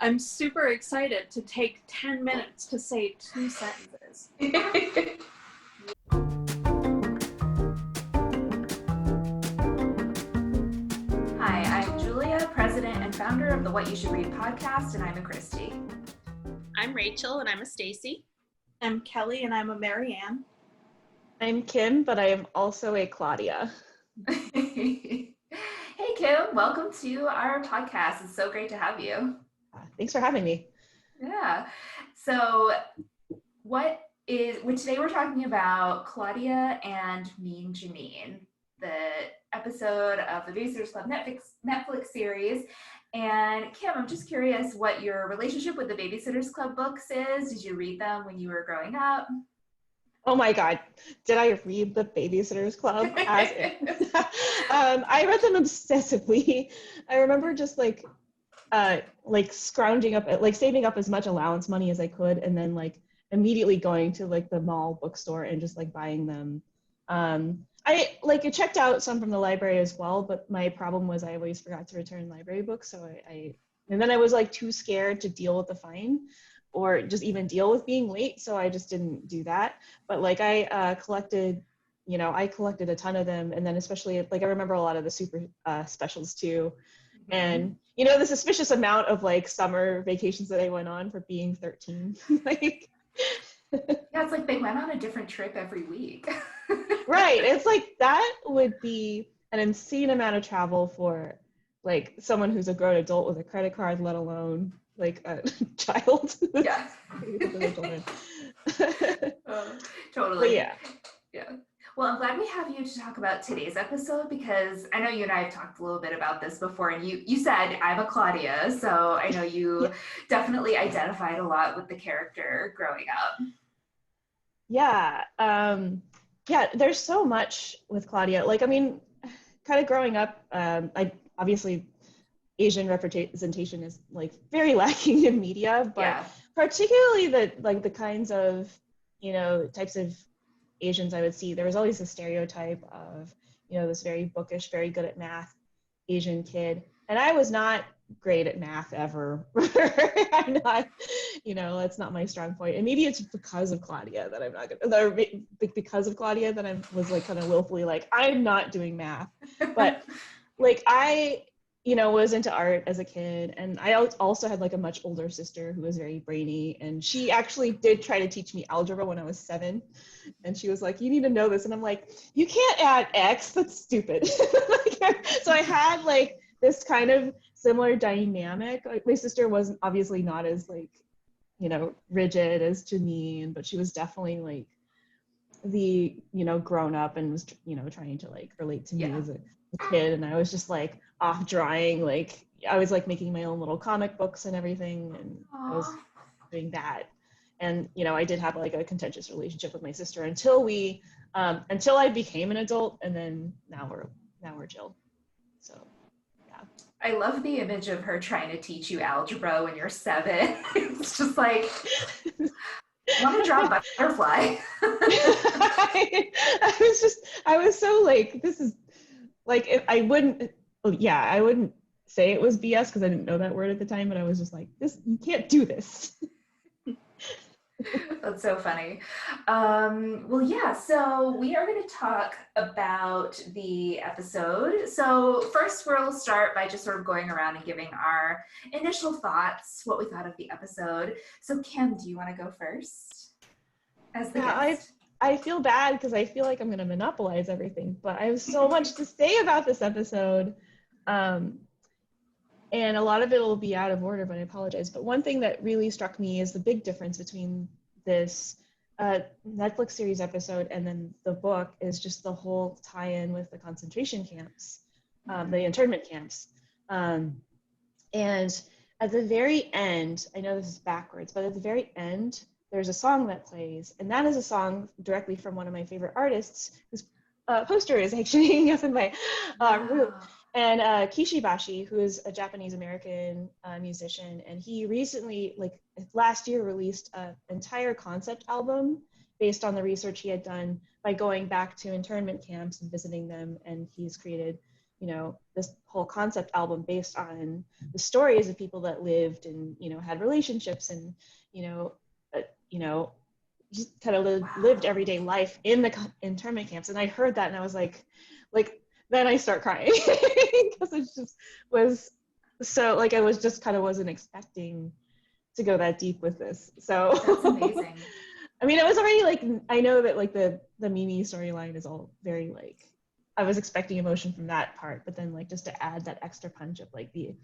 I'm super excited to take 10 minutes to say 2 sentences. Hi, I'm Julia, president and founder of the What You Should Read podcast, and I'm a Christy. I'm Rachel, and I'm a Stacy. I'm Kelly, and I'm a Marianne. I'm Kim, but I am also a Claudia. Hey, Kim, welcome to our podcast. It's so great to have you. Thanks for having me. Yeah. So today we're talking about Claudia and Mean Janine, the episode of the Babysitters Club Netflix series. And Kim, I'm just curious what your relationship with the Babysitters Club books is. Did you read them when you were growing up? Oh my God, did I read the Babysitters Club? I read them obsessively. I remember just like scrounging up, like saving up as much allowance money as I could, and then like immediately going to like the mall bookstore and just like buying them. I checked out some from the library as well, but my problem was I always forgot to return library books, so and then I was like too scared to deal with the fine or just even deal with being late, so I just didn't do that. But like I collected a ton of them, and then especially like I remember a lot of the super specials too. Mm-hmm. And the suspicious amount of like summer vacations that I went on for being 13. Like yeah, it's like they went on a different trip every week. Right. It's like that would be an insane amount of travel for like someone who's a grown adult with a credit card, let alone like a child. Yeah. Totally. But yeah. Well, I'm glad we have you to talk about today's episode, because I know you and I have talked a little bit about this before, and you said I'm a Claudia, so I know you definitely identified a lot with the character growing up. Yeah. There's so much with Claudia. Like, I mean, kind of growing up, I obviously Asian representation is like very lacking in media, but particularly the kinds of, types of Asians I would see, there was always a stereotype of, this very bookish, very good at math Asian kid. And I was not great at math ever. I'm not, that's not my strong point. And maybe it's because of Claudia that I'm not good, or because of Claudia that I was like kind of willfully like, I'm not doing math. But like I, was into art as a kid. And I also had like a much older sister who was very brainy. And she actually did try to teach me algebra when I was 7. And she was like, you need to know this. And I'm like, you can't add X, that's stupid. So I had like this kind of similar dynamic. Like my sister wasn't obviously not as like, rigid as Janine, but she was definitely like the, grown up and was, trying to like relate to me as a kid. And I was just like off drawing, like I was like making my own little comic books and everything. And I was doing that. And, I did have like a contentious relationship with my sister until I became an adult. And then now we're chill. So, yeah. I love the image of her trying to teach you algebra when you're 7. It's just like, I want to draw a butterfly. I was so like, this is like, if I wouldn't say it was BS because I didn't know that word at the time, but I was just like, you can't do this. That's so funny. So we are going to talk about the episode. So first we'll start by just sort of going around and giving our initial thoughts, what we thought of the episode. So Kim, do you want to go first as the guest? I feel bad because I feel like I'm going to monopolize everything, but I have so much to say about this episode. And a lot of it will be out of order, but I apologize. But one thing that really struck me is the big difference between this Netflix series episode and then the book is just the whole tie-in with the concentration camps, the internment camps. And at the very end, I know this is backwards, but at the very end, there's a song that plays, and that is a song directly from one of my favorite artists whose poster is actually hanging up in my room. And Kishi Bashi, who is a Japanese-American musician, and he recently, like last year, released an entire concept album based on the research he had done by going back to internment camps and visiting them. And he's created, you know, this whole concept album based on the stories of people that lived and, you know, had relationships and, you know, just kind of lived everyday life in the internment camps. And I heard that and I was like, then I start crying because it just was so, like, I was just kind of wasn't expecting to go that deep with this. So That's amazing. I mean, it was already like, I know that like the Mimi storyline is all very like, I was expecting emotion from that part, but then like just to add that extra punch of like the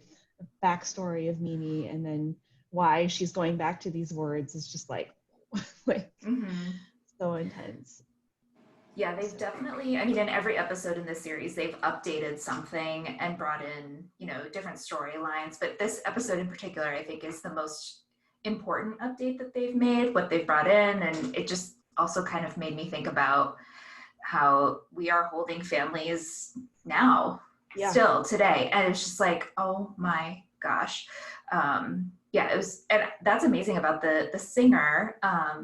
backstory of Mimi and then why she's going back to these words is just like, so intense. Yeah, they've definitely, I mean, in every episode in this series, they've updated something and brought in, you know, different storylines. But this episode in particular, I think, is the most important update that they've made, what they've brought in. And it just also kind of made me think about how we are holding families now, still today. And it's just like, oh my gosh. Yeah, it was, and that's amazing about the singer. I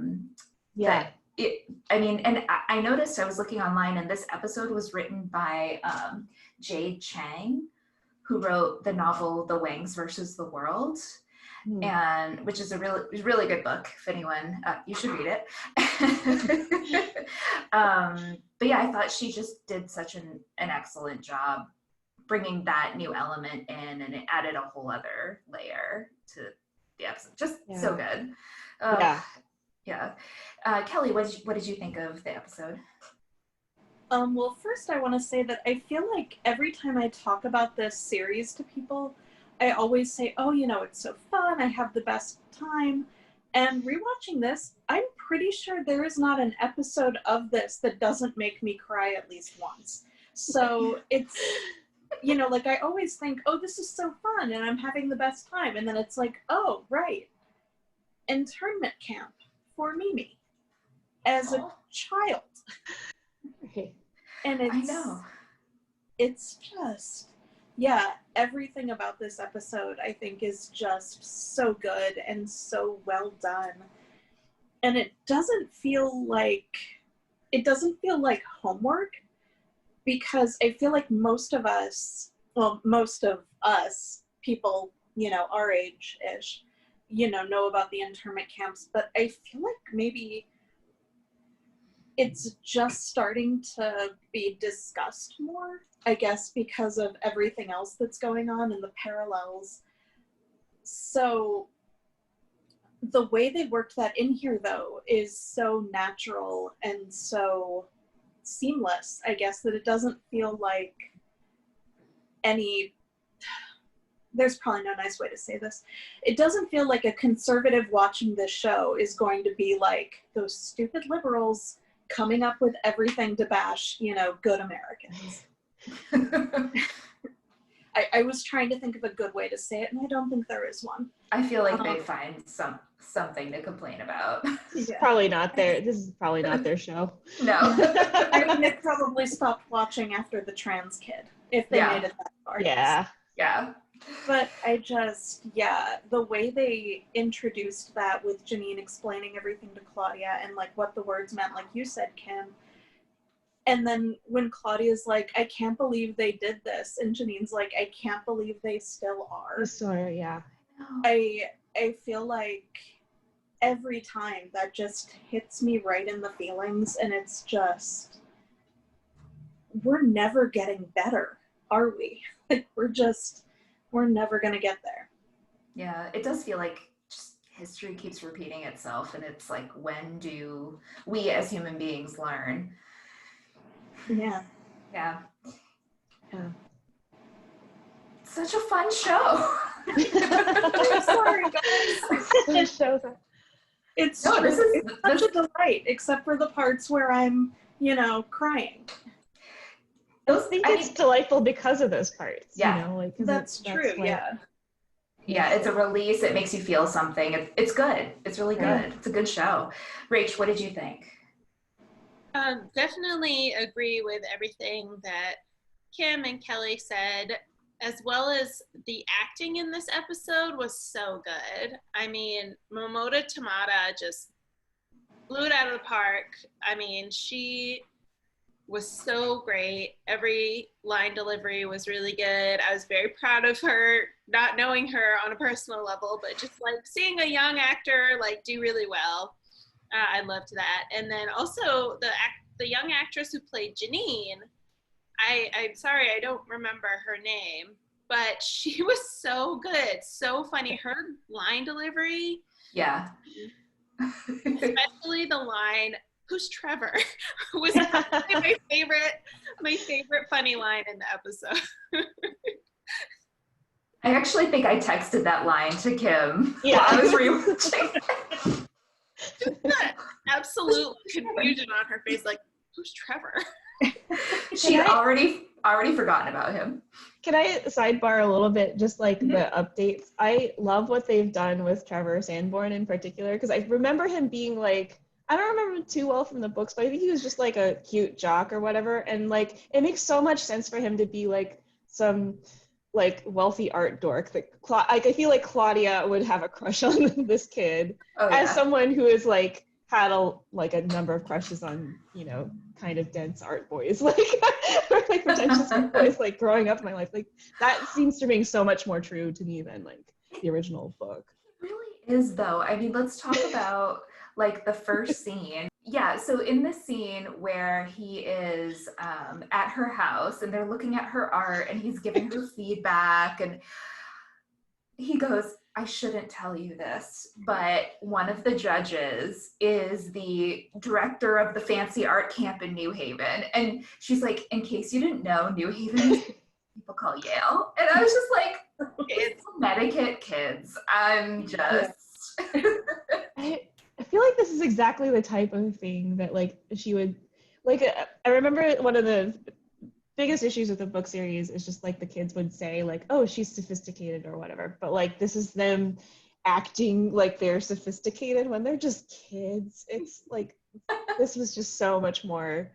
noticed, I was looking online, and this episode was written by Jade Chang, who wrote the novel The Wangs versus the World, and which is a really good book. If anyone, you should read it. But yeah, I thought she just did such an excellent job bringing that new element in, and it added a whole other layer to the episode. Just so good. Yeah. Kelly, what did you think of the episode? Well, first I want to say that I feel like every time I talk about this series to people, I always say, oh, you know, it's so fun. I have the best time. And rewatching this, I'm pretty sure there is not an episode of this that doesn't make me cry at least once. So it's, you know, like I always think, oh, this is so fun and I'm having the best time. And then it's like, oh, right. Internment camp for Mimi as a child. And it's just, yeah, everything about this episode I think is just so good and so well done. And it doesn't feel like homework, because I feel like most of us people, you know, our age-ish, you know about the internment camps, but I feel like maybe it's just starting to be discussed more, I guess, because of everything else that's going on and the parallels. So the way they worked that in here, though, is so natural and so seamless, I guess, that it doesn't feel like there's probably no nice way to say this. It doesn't feel like a conservative watching this show is going to be like those stupid liberals coming up with everything to bash, you know, good Americans. I was trying to think of a good way to say it, and I don't think there is one. I feel like they find something to complain about. This is probably not their show. No. I mean, they probably stopped watching after the trans kid, if they made it that far. Yeah. But the way they introduced that with Janine explaining everything to Claudia and like what the words meant, like you said, Kim. And then when Claudia's like, I can't believe they did this, and Janine's like, I can't believe they still are. Yeah. I feel like every time that just hits me right in the feelings, and it's just, we're never getting better, are we? Like, we're never gonna get there. Yeah, it does feel like just history keeps repeating itself, and it's like, when do we as human beings learn? Yeah. Such a fun show. I'm sorry, guys. It's such a delight, except for the parts where I'm, you know, crying. I think it's delightful because of those parts. Yeah, you know, like, that's true. Yeah, it's a release. It makes you feel something. It's good. It's really good. It's a good show. Rach, what did you think? Definitely agree with everything that Kim and Kelly said, as well as the acting in this episode was so good. I mean, Momota Tamada just blew it out of the park. I mean, she was so great. Every line delivery was really good. I was very proud of her, not knowing her on a personal level, but just like seeing a young actor like do really well. I loved that. And then also the young actress who played Janine, I'm sorry, I don't remember her name, but she was so good, so funny. Her line delivery, Yeah. especially the line, "Who's Trevor?" was my favorite funny line in the episode. I actually think I texted that line to Kim Yeah. while I was rewatching. Absolute confusion on her face, like, "Who's Trevor?" She'd already forgotten about him. Can I sidebar a little bit, just like the updates? I love what they've done with Trevor Sanborn in particular, because I remember him being like, I don't remember him too well from the books, but I think he was just like a cute jock or whatever. And like, it makes so much sense for him to be like some like wealthy art dork. That I feel like Claudia would have a crush on this kid as someone who is like had a number of crushes on, you know, kind of dense art boys, like or like pretentious art boys, like growing up in my life. Like that seems to ring so much more true to me than like the original book. It really is, though. I mean, let's talk about like the first scene. Yeah, so in the scene where he is at her house and they're looking at her art and he's giving her feedback and he goes, "I shouldn't tell you this, but one of the judges is the director of the fancy art camp in New Haven." And she's like, "In case you didn't know, New Haven is people call Yale." And I was just like, it's Connecticut kids. I'm just... I feel like this is exactly the type of thing that like she would, like, I remember one of the biggest issues with the book series is just like the kids would say like, "Oh, she's sophisticated" or whatever, but like this is them acting like they're sophisticated when they're just kids. It's like this was just so much more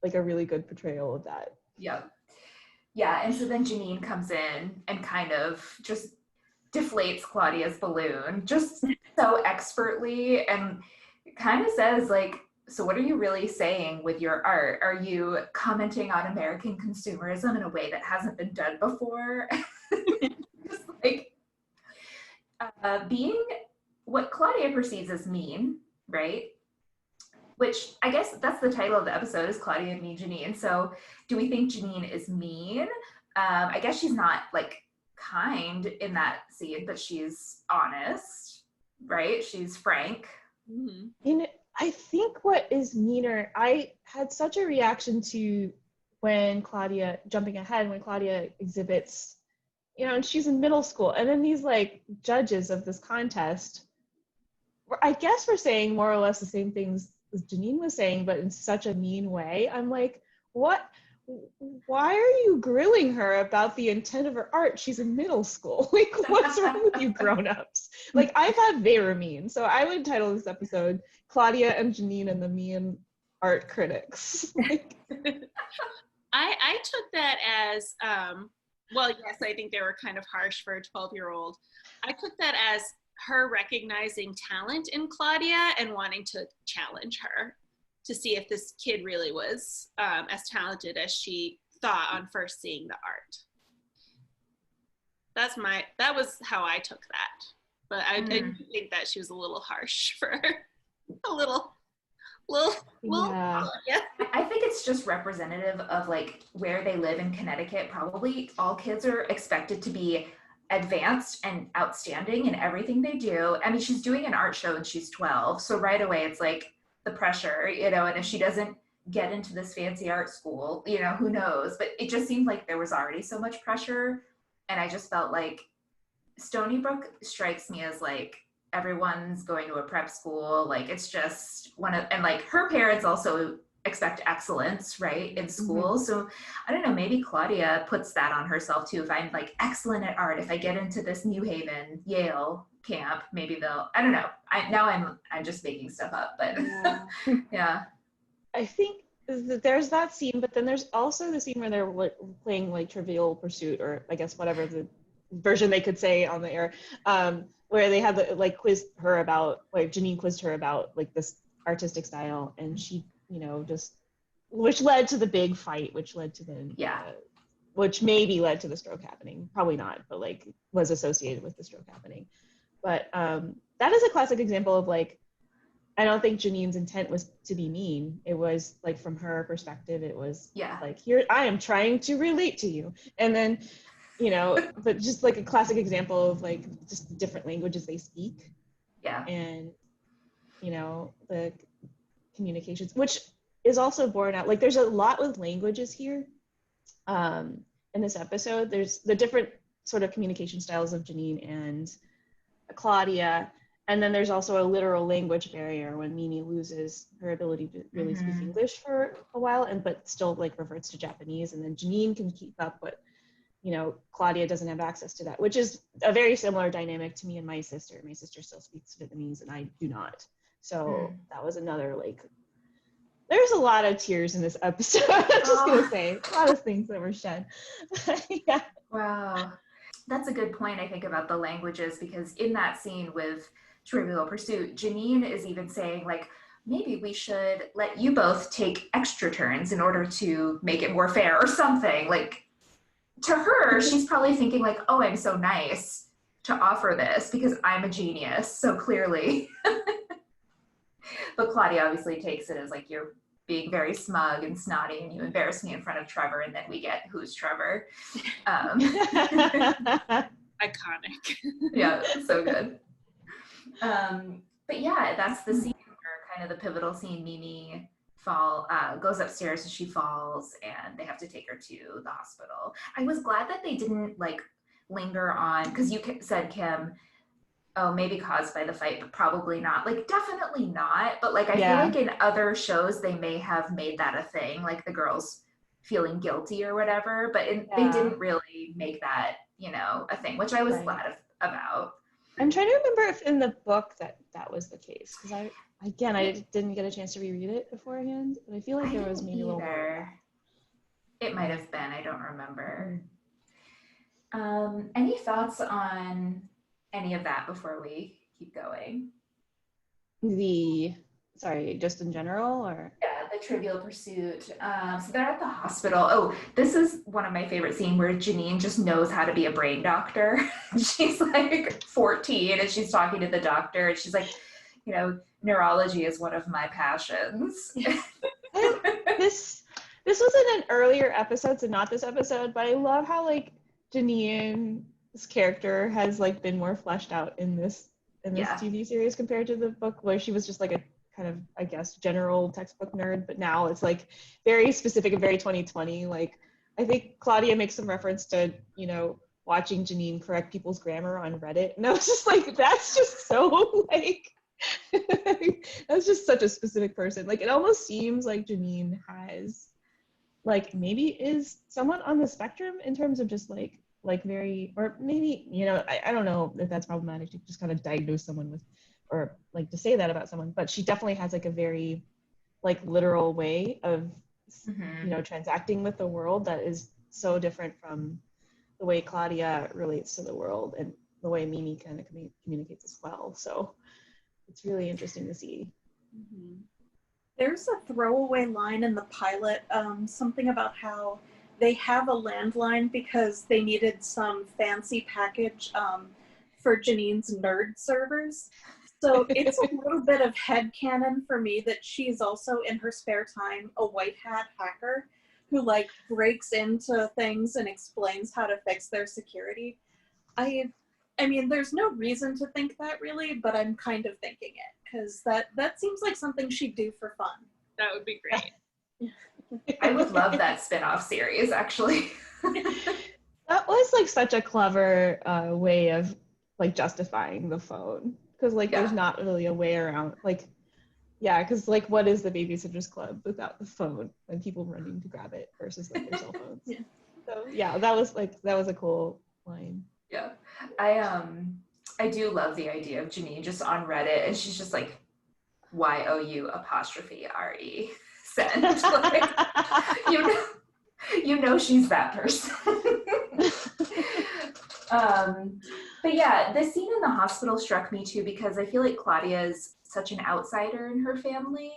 like a really good portrayal of that. Yeah, and so then Janine comes in and kind of just deflates Claudia's balloon just so expertly and kind of says like, "So what are you really saying with your art? Are you commenting on American consumerism in a way that hasn't been done before?" Just like being what Claudia perceives as mean, right? Which I guess that's the title of the episode, is Claudia and Mean Janine. So do we think Janine is mean? I guess she's not like kind in that scene, but she's honest, right? She's frank. Mm-hmm. I think what is meaner, I had such a reaction to when Claudia, jumping ahead, when Claudia exhibits, you know, and she's in middle school, and then these like judges of this contest, I guess we're saying more or less the same things as Janine was saying, but in such a mean way. I'm like, what? Why are you grilling her about the intent of her art? She's in middle school. Like, what's wrong with you grown-ups? Like, I thought they were mean. So I would title this episode Claudia and Janine and the Mean Art Critics. I took that as, well, yes, I think they were kind of harsh for a 12-year-old. I took that as her recognizing talent in Claudia and wanting to challenge her to see if this kid really was as talented as she thought on first seeing the art. That was how I took that. But I do think that she was a little harsh for her. A little, yeah. I think it's just representative of like where they live in Connecticut. Probably all kids are expected to be advanced and outstanding in everything they do. I mean, she's doing an art show and she's 12. So right away it's like the pressure, you know, and if she doesn't get into this fancy art school, you know, who knows? But it just seemed like there was already so much pressure. And I just felt like Stony Brook strikes me as like everyone's going to a prep school. Like it's just and like her parents also expect excellence, right, in school. So I don't know, maybe Claudia puts that on herself too. If I'm like excellent at art, if I get into this New Haven, Yale camp, maybe they'll, I don't know. I'm just making stuff up, but yeah. I think there's that scene, but then there's also the scene where they're playing like Trivial Pursuit, or I guess whatever the version they could say on the air, where they had like quizzed her about, like Janine quizzed her about like this artistic style, and she, you know, just which led to the big fight, which led to the which maybe led to the stroke happening. Probably not, but like was associated with the stroke happening. But that is a classic example of like, I don't think Janine's intent was to be mean. It was like from her perspective, it was like, here, I am trying to relate to you. And then, you know, but just like a classic example of like just the different languages they speak. Yeah. And, you know, the communications, which is also borne out. Like there's a lot with languages here. In this episode, there's the different sort of communication styles of Janine and Claudia. And then there's also a literal language barrier when Mimi loses her ability to really speak English for a while, but still like reverts to Japanese. And then Janine can keep up, but you know, Claudia doesn't have access to that, which is a very similar dynamic to me and my sister. My sister still speaks Vietnamese and I do not. So that was another like, there's a lot of tears in this episode. I'm just gonna say, a lot of things that were shed. Yeah. Wow. That's a good point, I think, about the languages, because in that scene with Trivial Pursuit, Janine is even saying like, maybe we should let you both take extra turns in order to make it more fair or something. Like to her, she's probably thinking like, oh, I'm so nice to offer this because I'm a genius. So clearly. But Claudia obviously takes it as like, you're being very smug and snotty and you embarrass me in front of Trevor, and then we get who's Trevor. Iconic. Yeah, so good. But yeah, that's the scene where kind of the pivotal scene. Mimi goes upstairs and she falls and they have to take her to the hospital. I was glad that they didn't like linger on, because you said, Kim, oh, maybe caused by the fight, but probably not. Like, definitely not. But like, I feel like in other shows, they may have made that a thing, like the girls feeling guilty or whatever. But they didn't really make that, you know, a thing, which I was glad about. I'm trying to remember if in the book that was the case, because I didn't get a chance to reread it beforehand, but I feel like there was maybe a little more. It might have been. I don't remember. Any thoughts on any of that before we keep going? Just in general, or? Yeah, the Trivial Pursuit. So they're at the hospital. Oh, this is one of my favorite scenes where Janine just knows how to be a brain doctor. She's like 14 and she's talking to the doctor and she's like, you know, neurology is one of my passions. This was in an earlier episode, so not this episode, but I love how like Janine's character has like been more fleshed out in this TV series compared to the book, where she was just like a kind of, I guess, general textbook nerd, but now it's like very specific and very 2020. Like I think Claudia makes some reference to, you know, watching Janine correct people's grammar on Reddit, and I was just like, that's just so like that's just such a specific person. Like it almost seems like Janine has like maybe is somewhat on the spectrum in terms of just like very, or maybe, you know, I don't know if that's problematic to just kind of diagnose someone with, or like to say that about someone, but she definitely has like a very like literal way of you know, transacting with the world that is so different from the way Claudia relates to the world and the way Mimi kind of communicates as well. So it's really interesting to see. There's a throwaway line in the pilot, something about how they have a landline because they needed some fancy package for Janine's nerd servers. So it's a little bit of headcanon for me that she's also in her spare time a white hat hacker who like breaks into things and explains how to fix their security. I mean, there's no reason to think that really, but I'm kind of thinking it because that seems like something she'd do for fun. That would be great. I would love that spin-off series, actually. That was like such a clever way of like justifying the phone, because like there's not really a way around, like, because like what is the Babysitter's Club without the phone and people running to grab it versus like their cell phones. So that was a cool line. I do love the idea of Janine just on Reddit and she's just like YOU_RE send. Like, you know she's that person. But yeah, this scene in the hospital struck me too because I feel like Claudia is such an outsider in her family,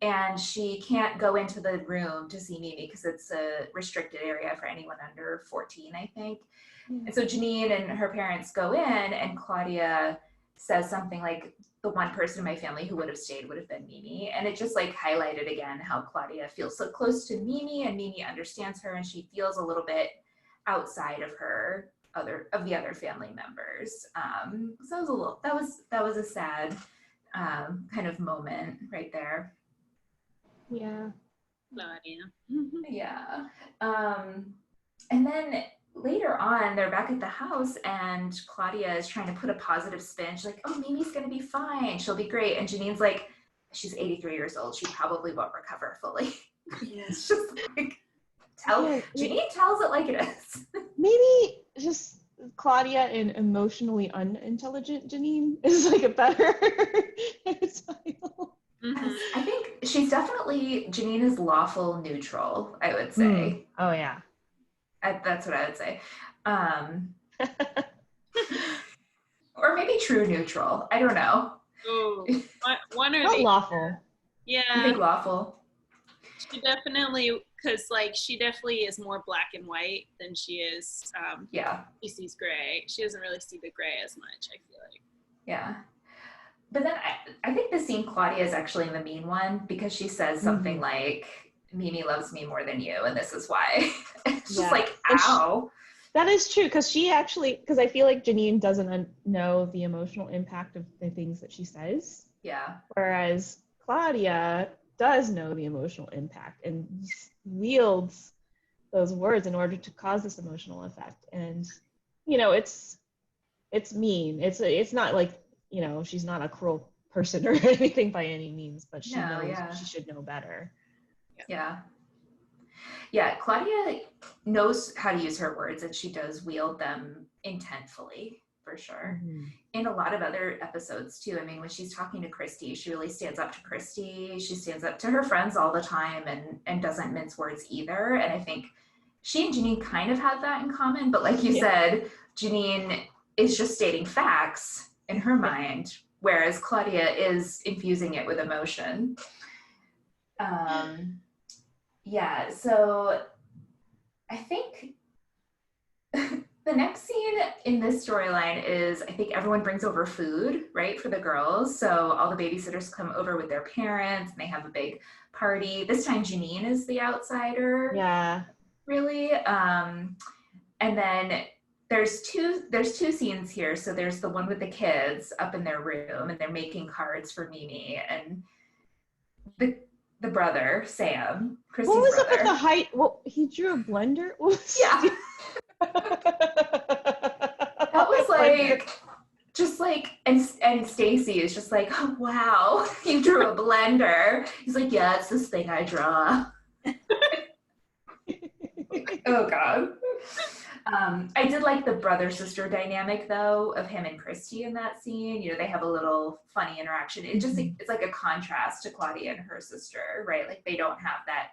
and she can't go into the room to see Mimi because it's a restricted area for anyone under 14, I think. And so Janine and her parents go in, and Claudia says something like, the one person in my family who would have stayed would have been Mimi. And it just like highlighted again how Claudia feels so close to Mimi, and Mimi understands her, and she feels a little bit outside of the other family members. So it was that was a sad kind of moment right there. Yeah. Claudia. Yeah. And then later on, they're back at the house, and Claudia is trying to put a positive spin. She's like, oh, Mimi's going to be fine. She'll be great. And Janine's like, she's 83 years old. She probably won't recover fully. It's just like, Janine tells it like it is. Maybe just Claudia and emotionally unintelligent Janine is like a better title. I think she's definitely, Janine is lawful neutral, I would say. Oh, yeah. That's what I would say. Or maybe true neutral. I don't know. Oh, one or Not the lawful. I yeah. think lawful. She definitely, because like she definitely is more black and white than she is. Yeah. She sees gray. She doesn't really see the gray as much, I feel like. Yeah. But then I think the scene Claudia is actually the mean one, because she says something like, Mimi loves me more than you, and this is why. It's just like, ow. That is true, because because I feel like Janine doesn't know the emotional impact of the things that she says. Yeah. Whereas Claudia does know the emotional impact and wields those words in order to cause this emotional effect. And, it's mean. It's not like, she's not a cruel person or anything by any means, but she knows she should know better. Yeah. Yeah, Claudia knows how to use her words, and she does wield them intentfully, for sure. In a lot of other episodes too. I mean, when she's talking to Christy, she really stands up to Christy. She stands up to her friends all the time, and doesn't mince words either. And I think she and Janine kind of have that in common, but like you said, Janine is just stating facts in her mind, whereas Claudia is infusing it with emotion. Yeah, so I think the next scene in this storyline is, I think everyone brings over food, right, for the girls. So all the babysitters come over with their parents, and they have a big party. This time Janine is the outsider. Yeah. Really. And then there's two scenes here. So there's the one with the kids up in their room, and they're making cards for Mimi, and the brother, Sam, Christy's What was brother. up with the height? Well, he drew a blender? Yeah. That was like, just like, and Stacy is just like, oh, wow, you drew a blender. He's like, yeah, it's this thing I draw. Oh, God. I did like the brother-sister dynamic, though, of him and Christy in that scene. They have a little funny interaction. It's like a contrast to Claudia and her sister, right? Like, they don't have that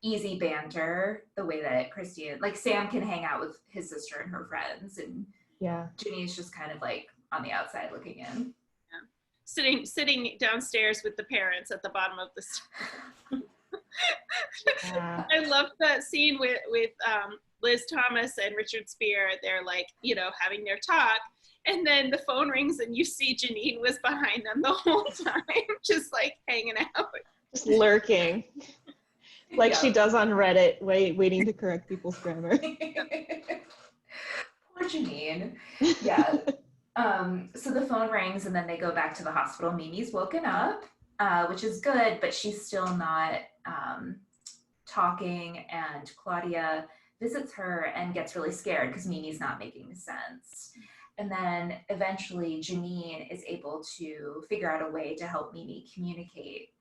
easy banter the way that Christy and, like, Sam can hang out with his sister and her friends, and Janine's just kind of, like, on the outside looking in. Yeah. Sitting downstairs with the parents at the bottom of the stairs. I love that scene with Liz Thomas and Richard Spier. They're like, having their talk, and then the phone rings, and you see Janine was behind them the whole time, just like hanging out, just lurking, like she does on Reddit, waiting to correct people's grammar. Poor Janine. Yeah. So the phone rings, and then they go back to the hospital. Mimi's woken up, which is good, but she's still not talking, and Claudia visits her and gets really scared because Mimi's not making sense. And then eventually Janine is able to figure out a way to help Mimi communicate.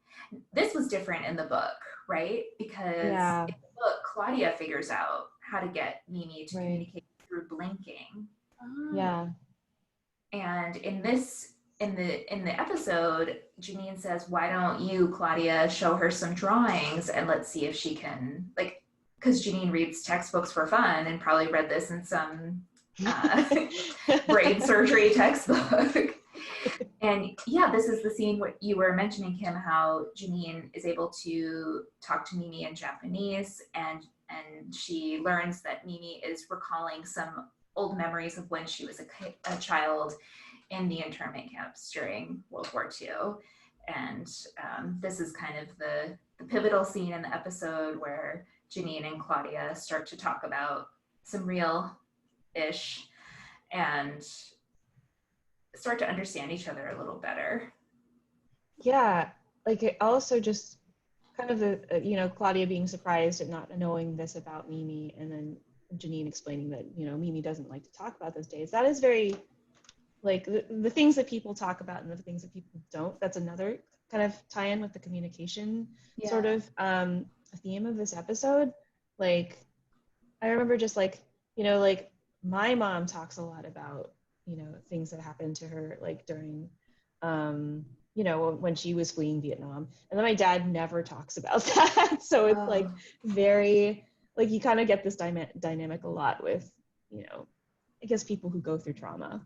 This was different in the book, right? Because in the book, Claudia figures out how to get Mimi to communicate through blinking. Yeah. And in the episode, Janine says, why don't you, Claudia, show her some drawings, and let's see if she can, like, because Janine reads textbooks for fun and probably read this in some brain surgery textbook. And yeah, this is the scene where you were mentioning, Kim, how Janine is able to talk to Mimi in Japanese, and she learns that Mimi is recalling some old memories of when she was a child in the internment camps during World War II. And this is kind of the pivotal scene in the episode where Janine and Claudia start to talk about some real-ish and start to understand each other a little better. Yeah, like it also just kind of the Claudia being surprised at not knowing this about Mimi, and then Janine explaining that Mimi doesn't like to talk about those days. That is very like the things that people talk about and the things that people don't. That's another kind of tie-in with the communication sort of theme of this episode. Like I remember just like like my mom talks a lot about things that happened to her like during when she was fleeing Vietnam, and then my dad never talks about that. So it's like very like you kind of get this dynamic a lot with I guess people who go through trauma,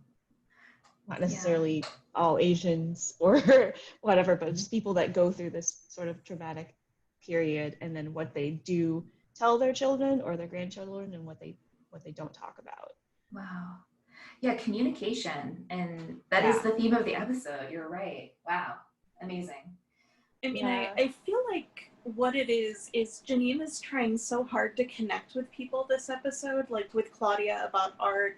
not necessarily all Asians or whatever, but just people that go through this sort of traumatic period, and then what they do tell their children or their grandchildren, and what they don't talk about. Wow. Yeah, communication, and that is the theme of the episode. You're right. Wow, amazing. I mean, I feel like what it is Janine is trying so hard to connect with people this episode, like with Claudia about art,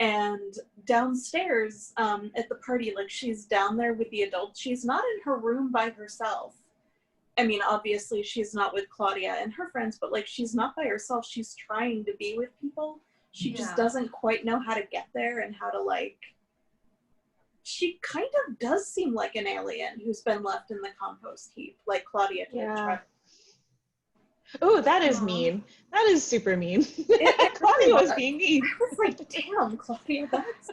and downstairs at the party, like she's down there with the adults. She's not in her room by herself. I mean, obviously she's not with Claudia and her friends, but like she's not by herself. She's trying to be with people. She just doesn't quite know how to get there and how to like, she kind of does seem like an alien who's been left in the compost heap, like Claudia did. Yeah. Oh, that is mean. That is super mean. Claudia was being mean. I was like, damn, Claudia, that's...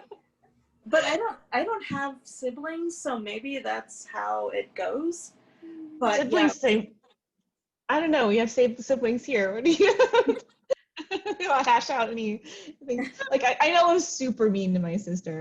But I don't have siblings, so maybe that's how it goes. But siblings say, I don't know, we have siblings here. What do you hash out anything? Like I know I was super mean to my sister.